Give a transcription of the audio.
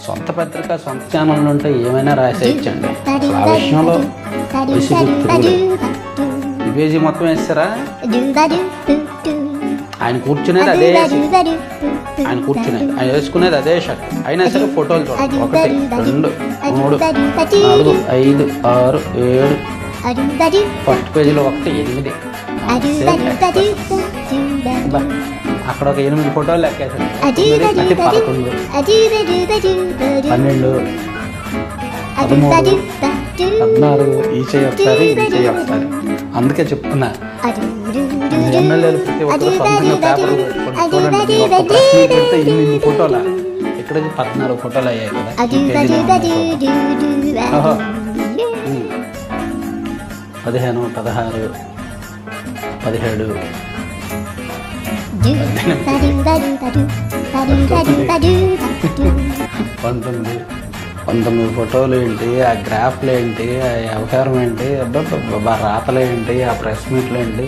సొంత పత్రిక సొంత ఛానళ్ళు ఉంటే ఏమైనా రాసేయచ్చండి. ఆ విషయంలో ఈ పేజీ మొత్తం వేస్తారా? ఆయన కూర్చునేది అదే, ఆయన కూర్చునేది, ఆయన వేసుకునేది అదే షర్ట్. అయినా సరే ఫోటోలు చూడండి. 1 2 3 4 5 6 7 ఫస్ట్ పేజీలో 1 8 అక్కడ ఒక 8 ఫోటోలు లెక్కేసాడు. 11 12 13 14 ఈ చేయి ఒకసారి, ఈ చేయి ఒకసారి. అందుకే చెప్తున్నా ఎమ్మెల్యేలు ప్రతి ఒక్కరు సొంతంగా పేపర్లు పెడితే ఇన్ని ఫోటోలా, ఇక్కడ 14 ఫోటోలు అయ్యాయి కదా. 15 16 17 19 ఫోటోలు ఏంటి, ఆ గ్రాఫ్లు ఏంటి, ఆ వ్యవహారం ఏంటి, రాతలు ఏంటి, ఆ ప్రెస్ మీట్లు ఏంటి.